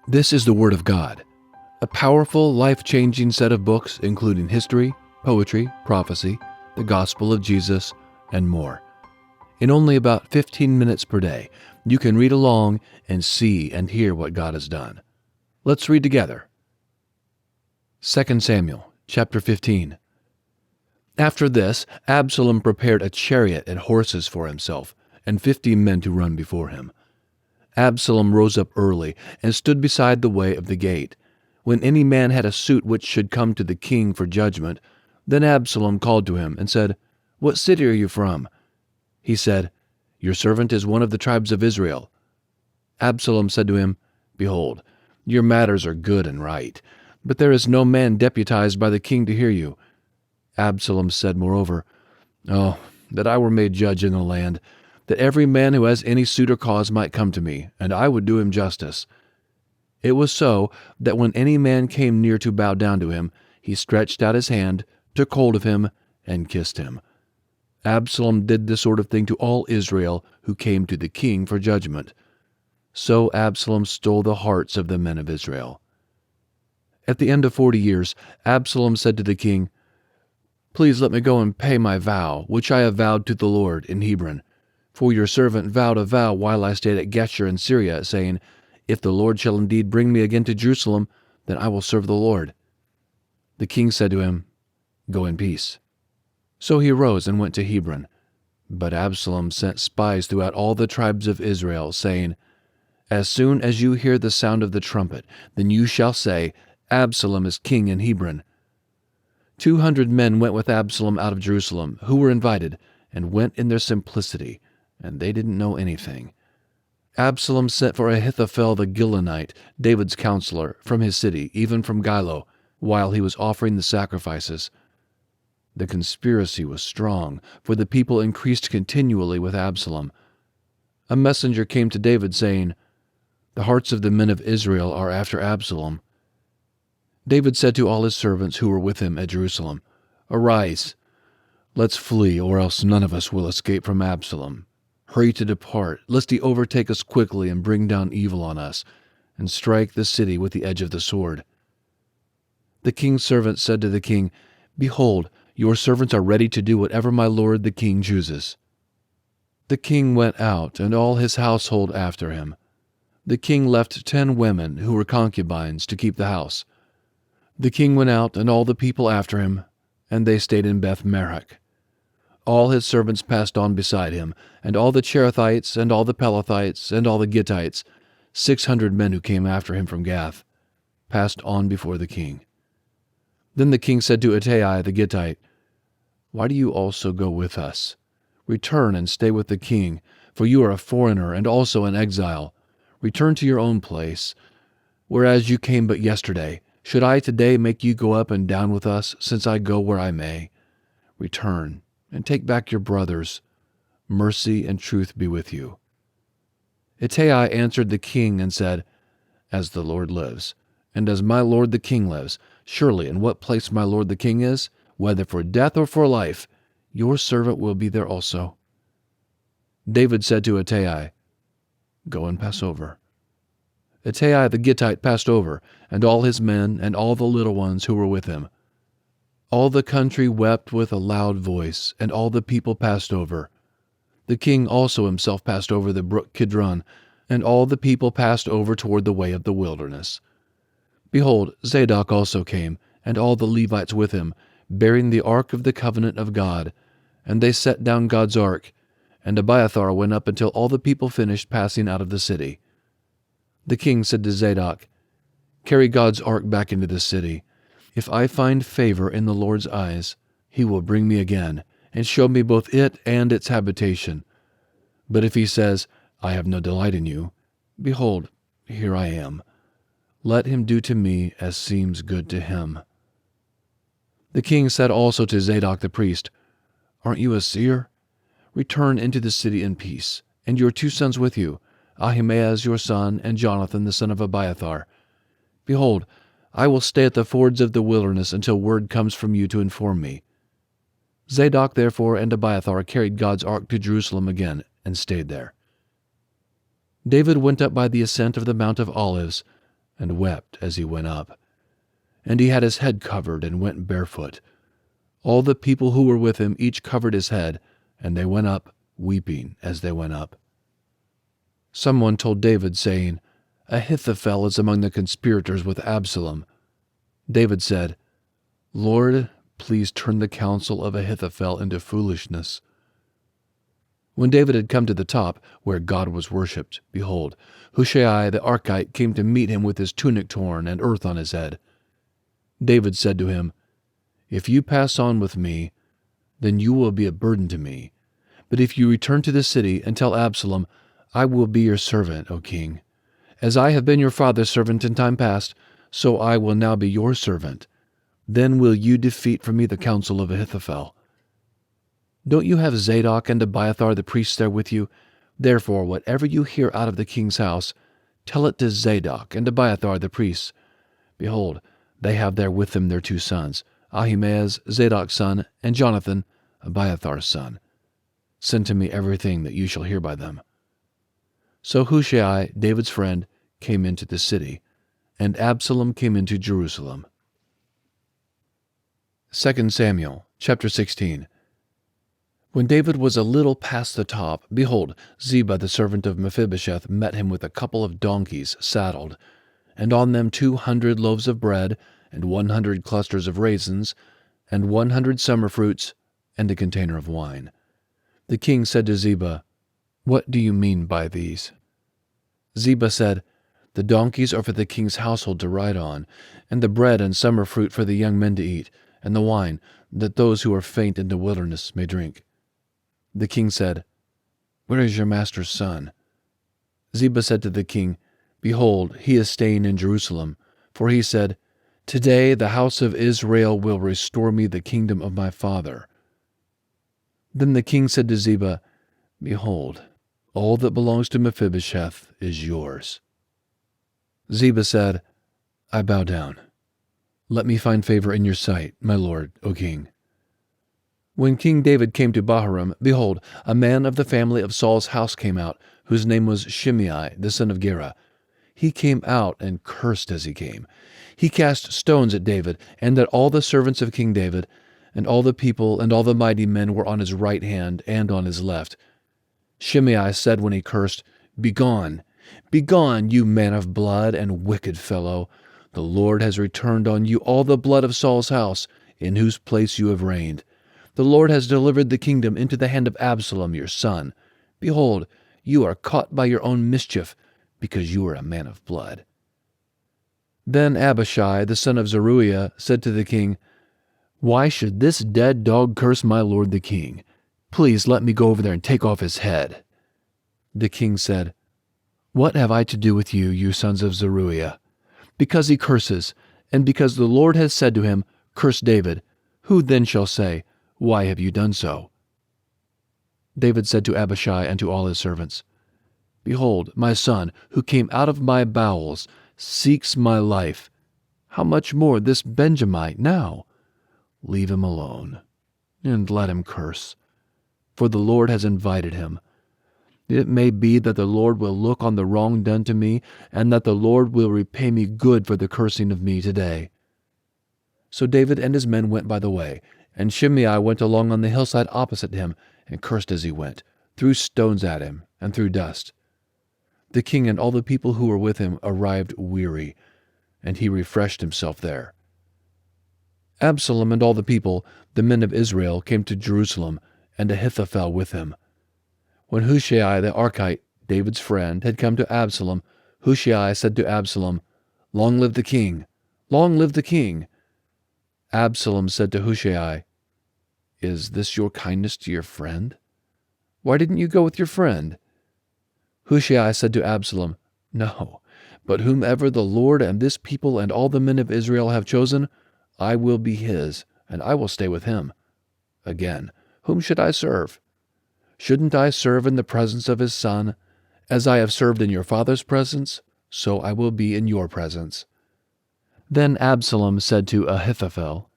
This is the Word of God, a powerful, life-changing set of books including history, poetry, prophecy, the gospel of Jesus, and more. In only about 15 minutes per day, you can read along and see and hear what God has done. Let's read together. 2 Samuel chapter 15. After this, Absalom prepared a chariot and horses for himself, and 50 men to run before him. Absalom rose up early and stood beside the way of the gate. When any man had a suit which should come to the king for judgment, then Absalom called to him and said, "What city are you from?" He said, "Your servant is one of the tribes of Israel." Absalom said to him, "Behold, your matters are good and right, but there is no man deputized by the king to hear you." Absalom said moreover, "Oh, that I were made judge in the land, that every man who has any suit or cause might come to me, and I would do him justice." It was so that when any man came near to bow down to him, he stretched out his hand, took hold of him, and kissed him. Absalom did this sort of thing to all Israel who came to the king for judgment. So Absalom stole the hearts of the men of Israel. At the end of 40 years, Absalom said to the king, "Please let me go and pay my vow, which I have vowed to the Lord in Hebron. For your servant vowed a vow while I stayed at Geshur in Syria, saying, 'If the Lord shall indeed bring me again to Jerusalem, then I will serve the Lord.'" The king said to him, "Go in peace." So he arose and went to Hebron. But Absalom sent spies throughout all the tribes of Israel, saying, "As soon as you hear the sound of the trumpet, then you shall say, 'Absalom is king in Hebron.'" 200 men went with Absalom out of Jerusalem, who were invited, and went in their simplicity, and they didn't know anything. Absalom sent for Ahithophel the Gilonite, David's counselor, from his city, even from Gilo, while he was offering the sacrifices. The conspiracy was strong, for the people increased continually with Absalom. A messenger came to David, saying, "The hearts of the men of Israel are after Absalom." David said to all his servants who were with him at Jerusalem, "Arise, let's flee, or else none of us will escape from Absalom. Hurry to depart, lest he overtake us quickly and bring down evil on us, and strike the city with the edge of the sword." The king's servants said to the king, "Behold, your servants are ready to do whatever my lord the king chooses." The king went out, and all his household after him. The king left 10 women who were concubines to keep the house. The king went out, and all the people after him, and they stayed in Beth-Merach. All his servants passed on beside him, and all the Cherethites, and all the Pelethites, and all the Gittites, 600 men who came after him from Gath, passed on before the king. Then the king said to Ittai the Gittite, "Why do you also go with us? Return and stay with the king, for you are a foreigner and also an exile. Return to your own place. Whereas you came but yesterday, should I today make you go up and down with us, since I go where I may? Return and take back your brothers. Mercy and truth be with you." Ittai answered the king and said, "As the Lord lives, and as my lord the king lives, surely in what place my lord the king is, whether for death or for life, your servant will be there also." David said to Ittai, "Go and pass over." Ittai the Gittite passed over, and all his men, and all the little ones who were with him. All the country wept with a loud voice, and all the people passed over. The king also himself passed over the brook Kidron, and all the people passed over toward the way of the wilderness. Behold, Zadok also came, and all the Levites with him, bearing the ark of the covenant of God, and they set down God's ark, and Abiathar went up until all the people finished passing out of the city. The king said to Zadok, "Carry God's ark back into the city. If I find favor in the Lord's eyes, he will bring me again, and show me both it and its habitation. But if he says, 'I have no delight in you,' behold, here I am. Let him do to me as seems good to him." The king said also to Zadok the priest, "Aren't you a seer? Return into the city in peace, and your 2 sons with you, Ahimaaz your son, and Jonathan the son of Abiathar. Behold, I will stay at the fords of the wilderness until word comes from you to inform me." Zadok therefore and Abiathar carried God's ark to Jerusalem again, and stayed there. David went up by the ascent of the Mount of Olives, and wept as he went up. And he had his head covered and went barefoot. All the people who were with him each covered his head, and they went up, weeping as they went up. Someone told David, saying, "Ahithophel is among the conspirators with Absalom." David said, "Lord, please turn the counsel of Ahithophel into foolishness." When David had come to the top, where God was worshipped, behold, Hushai the Archite came to meet him with his tunic torn and earth on his head. David said to him, "If you pass on with me, then you will be a burden to me. But if you return to the city and tell Absalom, I will be your servant, O king. As I have been your father's servant in time past, so I will now be your servant. Then will you defeat for me the counsel of Ahithophel. Don't you have Zadok and Abiathar the priests there with you? Therefore, whatever you hear out of the king's house, tell it to Zadok and Abiathar the priests. Behold, they have there with them their 2 sons, Ahimaaz, Zadok's son, and Jonathan, Abiathar's son. Send to me everything that you shall hear by them." So Hushai, David's friend, came into the city, and Absalom came into Jerusalem. 2 Samuel chapter 16. When David was a little past the top, behold, Ziba the servant of Mephibosheth met him with a couple of donkeys saddled, and on them 200 loaves of bread, and 100 clusters of raisins, and 100 summer fruits, and a container of wine. The king said to Ziba, "What do you mean by these?" Ziba said, "The donkeys are for the king's household to ride on, and the bread and summer fruit for the young men to eat, and the wine, that those who are faint in the wilderness may drink." The king said, "Where is your master's son?" Ziba said to the king, "Behold, he is staying in Jerusalem, for he said, 'Today the house of Israel will restore me the kingdom of my father.'" Then the king said to Ziba, "Behold, all that belongs to Mephibosheth is yours." Ziba said, "I bow down. Let me find favor in your sight, my lord, O king." When King David came to Bahurim, behold, a man of the family of Saul's house came out, whose name was Shimei, the son of Gera. He came out and cursed as he came. He cast stones at David, and at all the servants of King David, and all the people and all the mighty men were on his right hand and on his left. Shimei said when he cursed, "Begone, begone, you man of blood and wicked fellow. The Lord has returned on you all the blood of Saul's house, in whose place you have reigned. The Lord has delivered the kingdom into the hand of Absalom your son. Behold, you are caught by your own mischief, because you are a man of blood." Then Abishai, the son of Zeruiah, said to the king, "Why should this dead dog curse my lord the king? Please let me go over there and take off his head." The king said, "What have I to do with you, you sons of Zeruiah? Because he curses, and because the Lord has said to him, 'Curse David,' who then shall say, 'Why have you done so?'" David said to Abishai and to all his servants, "Behold, my son, who came out of my bowels, seeks my life. How much more this Benjamite now? Leave him alone, and let him curse, for the Lord has invited him. It may be that the Lord will look on the wrong done to me, and that the Lord will repay me good for the cursing of me today." So David and his men went by the way, and Shimei went along on the hillside opposite him, and cursed as he went, threw stones at him, and threw dust. The king and all the people who were with him arrived weary, and he refreshed himself there. Absalom and all the people, the men of Israel, came to Jerusalem, and Ahithophel with him. When Hushai the Archite, David's friend, had come to Absalom, Hushai said to Absalom, "Long live the king! Long live the king!" Absalom said to Hushai, "Is this your kindness to your friend? Why didn't you go with your friend?" Hushai said to Absalom, "No, but whomever the Lord and this people and all the men of Israel have chosen, I will be his, and I will stay with him. Again, whom should I serve? Shouldn't I serve in the presence of his son? As I have served in your father's presence, so I will be in your presence." Then Absalom said to Ahithophel,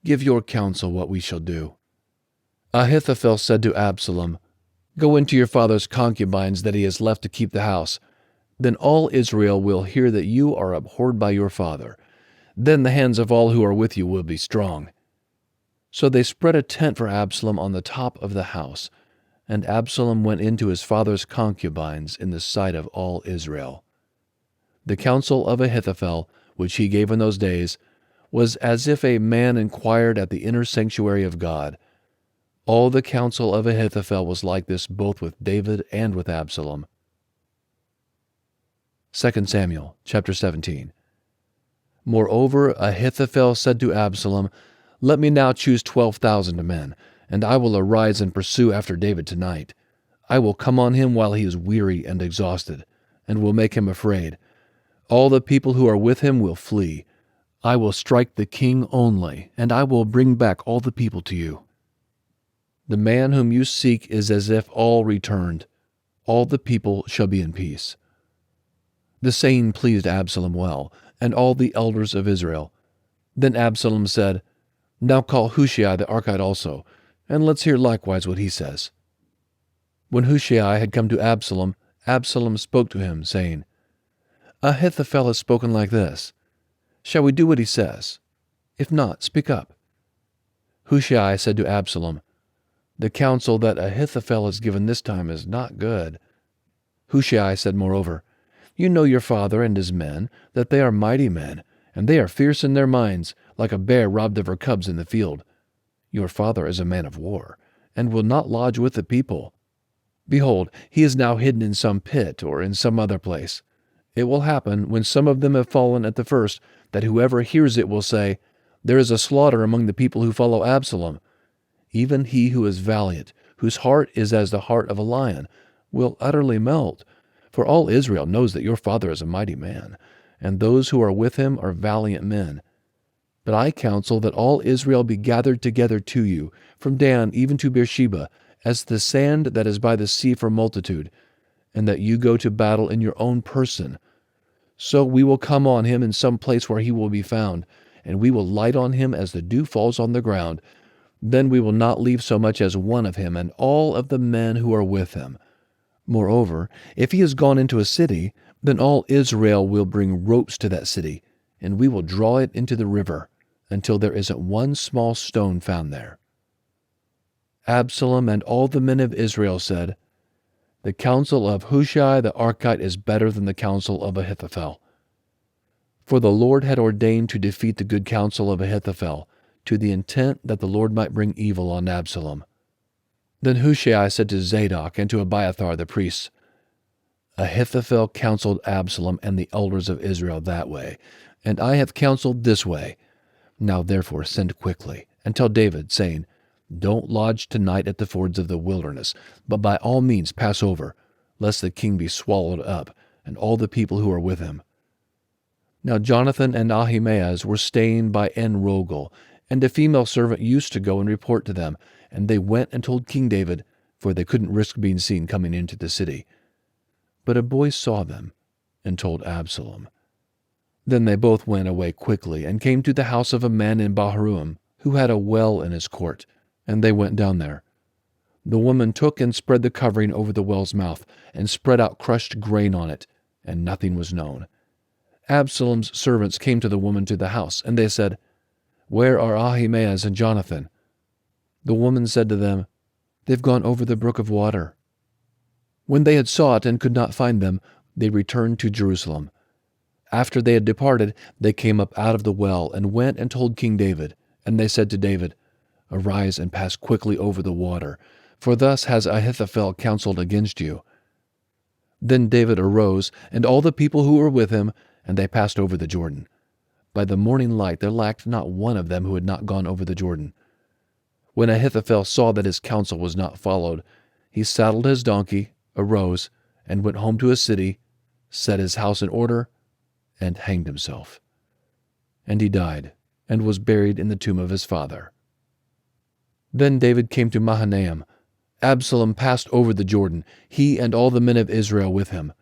"Give your counsel what we shall do." Ahithophel said to Absalom, "Go into your father's concubines that he has left to keep the house. Then all Israel will hear that you are abhorred by your father. Then the hands of all who are with you will be strong." So they spread a tent for Absalom on the top of the house, and Absalom went into his father's concubines in the sight of all Israel. The counsel of Ahithophel, which he gave in those days, was as if a man inquired at the inner sanctuary of God. All the counsel of Ahithophel was like this both with David and with Absalom. 2 Samuel chapter 17. Moreover, Ahithophel said to Absalom, "Let me now choose 12,000 men, and I will arise and pursue after David tonight. I will come on him while he is weary and exhausted, and will make him afraid. All the people who are with him will flee. I will strike the king only, and I will bring back all the people to you. The man whom you seek is as if all returned. All the people shall be in peace." The saying pleased Absalom well, and all the elders of Israel. Then Absalom said, "Now call Hushai the Archite also, and let's hear likewise what he says." When Hushai had come to Absalom, Absalom spoke to him, saying, "Ahithophel has spoken like this. Shall we do what he says? If not, speak up." Hushai said to Absalom, "The counsel that Ahithophel has given this time is not good." Hushai said moreover, "You know your father and his men, that they are mighty men, and they are fierce in their minds, like a bear robbed of her cubs in the field. Your father is a man of war, and will not lodge with the people. Behold, he is now hidden in some pit or in some other place. It will happen, when some of them have fallen at the first, that whoever hears it will say, 'There is a slaughter among the people who follow Absalom.' Even he who is valiant, whose heart is as the heart of a lion, will utterly melt. For all Israel knows that your father is a mighty man, and those who are with him are valiant men. But I counsel that all Israel be gathered together to you, from Dan even to Beersheba, as the sand that is by the sea for multitude, and that you go to battle in your own person. So we will come on him in some place where he will be found, and we will light on him as the dew falls on the ground. Then we will not leave so much as one of him and all of the men who are with him. Moreover, if he has gone into a city, then all Israel will bring ropes to that city, and we will draw it into the river, until there isn't one small stone found there." Absalom and all the men of Israel said, "The counsel of Hushai the Archite is better than the counsel of Ahithophel." For the Lord had ordained to defeat the good counsel of Ahithophel, to the intent that the Lord might bring evil on Absalom. Then Hushai said to Zadok and to Abiathar the priests, "Ahithophel counseled Absalom and the elders of Israel that way, and I have counseled this way. Now therefore send quickly, and tell David, saying, 'Don't lodge tonight at the fords of the wilderness, but by all means pass over, lest the king be swallowed up, and all the people who are with him.'" Now Jonathan and Ahimaaz were staying by En-Rogel, and a female servant used to go and report to them, and they went and told King David, for they couldn't risk being seen coming into the city. But a boy saw them and told Absalom. Then they both went away quickly and came to the house of a man in Bahurim, who had a well in his court, and they went down there. The woman took and spread the covering over the well's mouth, and spread out crushed grain on it, and nothing was known. Absalom's servants came to the woman to the house, and they said, "Where are Ahimaaz and Jonathan?" The woman said to them, "They've gone over the brook of water." When they had sought and could not find them, they returned to Jerusalem. After they had departed, they came up out of the well and went and told King David. And they said to David, "Arise and pass quickly over the water, for thus has Ahithophel counseled against you." Then David arose, and all the people who were with him, and they passed over the Jordan. By the morning light there lacked not one of them who had not gone over the Jordan. When Ahithophel saw that his counsel was not followed, he saddled his donkey, arose, and went home to his city, set his house in order, and hanged himself. And he died, and was buried in the tomb of his father. Then David came to Mahanaim. Absalom passed over the Jordan, he and all the men of Israel with him.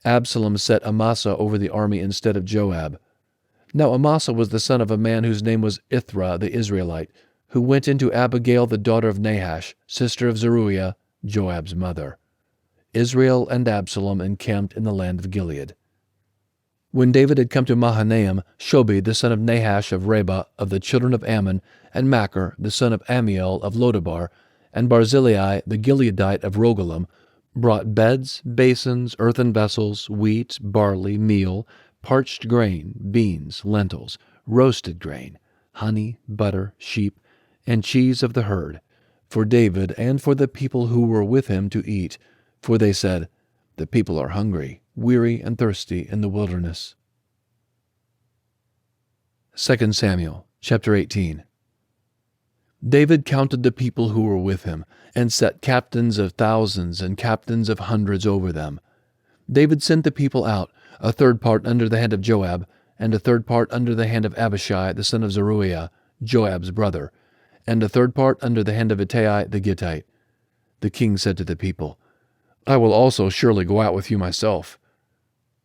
Absalom set Amasa over the army instead of Joab. Now Amasa was the son of a man whose name was Ithra the Israelite, who went into Abigail the daughter of Nahash, sister of Zeruiah, Joab's mother. Israel and Absalom encamped in the land of Gilead. When David had come to Mahanaim, Shobi the son of Nahash of Reba of the children of Ammon, and Machir the son of Ammiel of Lodabar, and Barzillai the Gileadite of Rogelim, brought beds, basins, earthen vessels, wheat, barley, meal, parched grain, beans, lentils, roasted grain, honey, butter, sheep, and cheese of the herd, for David and for the people who were with him to eat, for they said, "The people are hungry, weary, and thirsty in the wilderness." 2 Samuel chapter 18. David counted the people who were with him, and set captains of thousands and captains of hundreds over them. David sent the people out, a third part under the hand of Joab, and a third part under the hand of Abishai the son of Zeruiah, Joab's brother, and a third part under the hand of Ittai the Gittite. The king said to the people, "I will also surely go out with you myself."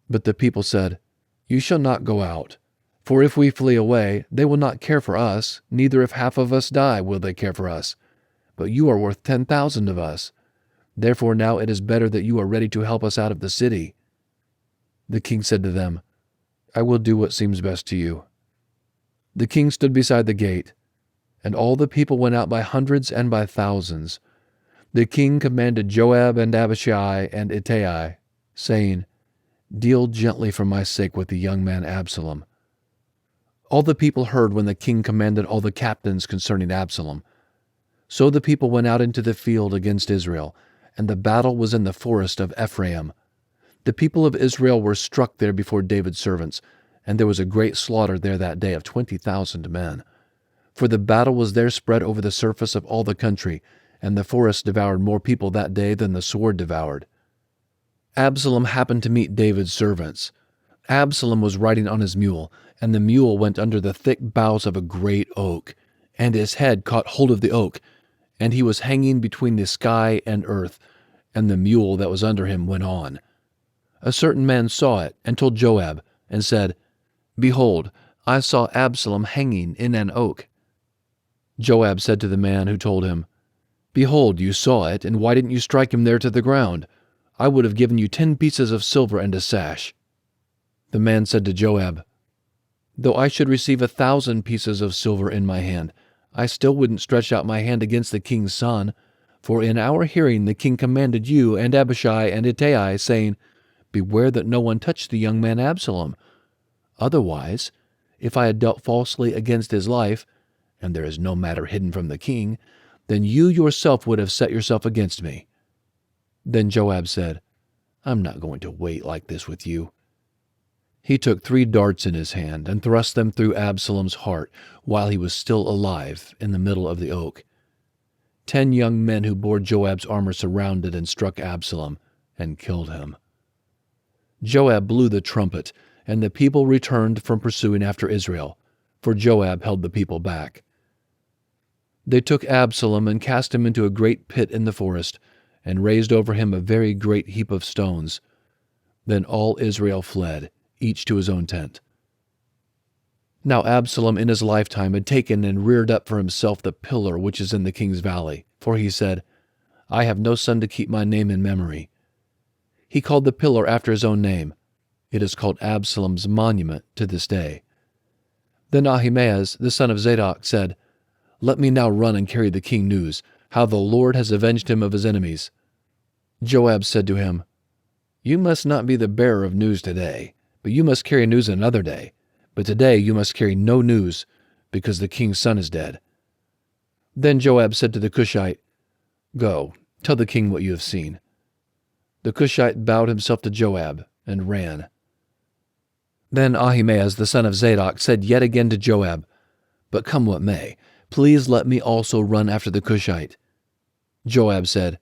But the people said, "You shall not go out. For if we flee away, they will not care for us, neither if half of us die will they care for us. But you are worth 10,000 of us. Therefore now it is better that you are ready to help us out of the city." The king said to them, "I will do what seems best to you." The king stood beside the gate, and all the people went out by hundreds and by thousands. The king commanded Joab and Abishai and Ittai, saying, "Deal gently for my sake with the young man Absalom." All the people heard when the king commanded all the captains concerning Absalom. So the people went out into the field against Israel, and the battle was in the forest of Ephraim. The people of Israel were struck there before David's servants, and there was a great slaughter there that day of 20,000 men. For the battle was there spread over the surface of all the country, and the forest devoured more people that day than the sword devoured. Absalom happened to meet David's servants. Absalom was riding on his mule, and the mule went under the thick boughs of a great oak, and his head caught hold of the oak, and he was hanging between the sky and earth, and the mule that was under him went on. A certain man saw it, and told Joab, and said, "Behold, I saw Absalom hanging in an oak." Joab said to the man who told him, "Behold, you saw it, and why didn't you strike him there to the ground? I would have given you 10 pieces of silver and a sash." The man said to Joab, "Though I should receive 1,000 pieces of silver in my hand, I still wouldn't stretch out my hand against the king's son. For in our hearing the king commanded you and Abishai and Ittai, saying, 'Beware that no one touch the young man Absalom. Otherwise, if I had dealt falsely against his life, and there is no matter hidden from the king, then you yourself would have set yourself against me.'" Then Joab said, "I'm not going to wait like this with you." He took 3 darts in his hand and thrust them through Absalom's heart while he was still alive in the middle of the oak. 10 young men who bore Joab's armor surrounded and struck Absalom and killed him. Joab blew the trumpet, and the people returned from pursuing after Israel, for Joab held the people back. They took Absalom and cast him into a great pit in the forest, and raised over him a very great heap of stones. Then all Israel fled, each to his own tent. Now Absalom in his lifetime had taken and reared up for himself the pillar which is in the king's valley, for he said, "I have no son to keep my name in memory." He called the pillar after his own name. It is called Absalom's monument to this day. Then Ahimaaz, the son of Zadok, said, "Let me now run and carry the king news, how the Lord has avenged him of his enemies." Joab said to him, "You must not be the bearer of news today, but you must carry news another day. But today you must carry no news, because the king's son is dead." Then Joab said to the Cushite, "Go, tell the king what you have seen." The Cushite bowed himself to Joab and ran. Then Ahimaaz the son of Zadok said yet again to Joab, "But come what may, please let me also run after the Cushite." Joab said,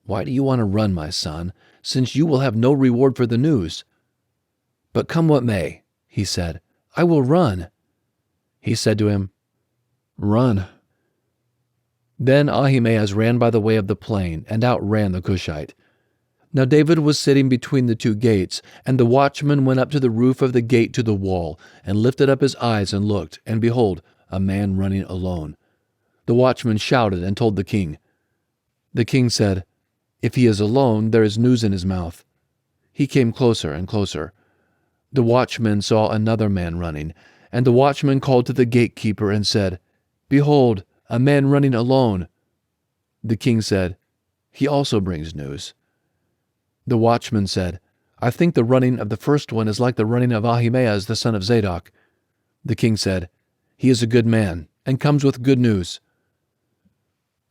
"Why do you want to run, my son, since you will have no reward for the news?" "But come what may," he said, "I will run." He said to him, "Run." Then Ahimaaz ran by the way of the plain and outran the Cushite. Now David was sitting between the 2 gates, and the watchman went up to the roof of the gate to the wall, and lifted up his eyes and looked, and behold, a man running alone. The watchman shouted and told the king. The king said, If he is alone, there is news in his mouth." He came closer and closer. The watchman saw another man running, and the watchman called to the gatekeeper and said, "Behold, a man running alone." The king said, "He also brings news." The watchman said, "I think the running of the first one is like the running of Ahimaaz the son of Zadok." The king said, "He is a good man, and comes with good news."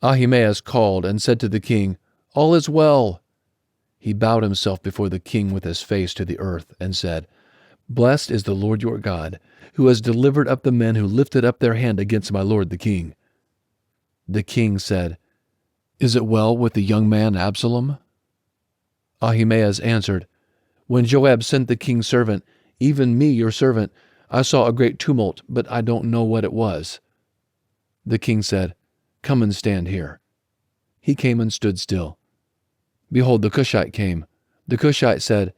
Ahimaaz called and said to the king, "All is well." He bowed himself before the king with his face to the earth and said, "Blessed is the Lord your God, who has delivered up the men who lifted up their hand against my lord the king." The king said, "Is it well with the young man Absalom?" Ahimaaz answered, "When Joab sent the king's servant, even me your servant, I saw a great tumult, but I don't know what it was." The king said, "Come and stand here." He came and stood still. Behold, the Cushite came. The Cushite said,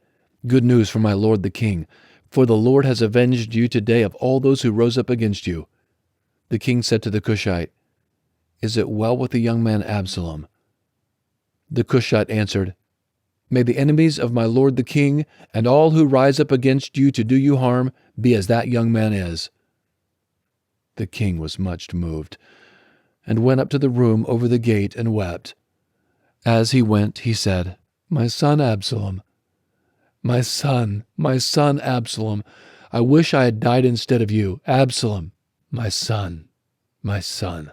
"Good news for my lord the king, for the Lord has avenged you today of all those who rose up against you." The king said to the Cushite, "Is it well with the young man Absalom?" The Cushite answered, "May the enemies of my lord the king, and all who rise up against you to do you harm, be as that young man is." The king was much moved, and went up to the room over the gate and wept. As he went, he said, "My son Absalom, my son Absalom, I wish I had died instead of you. Absalom, my son, my son."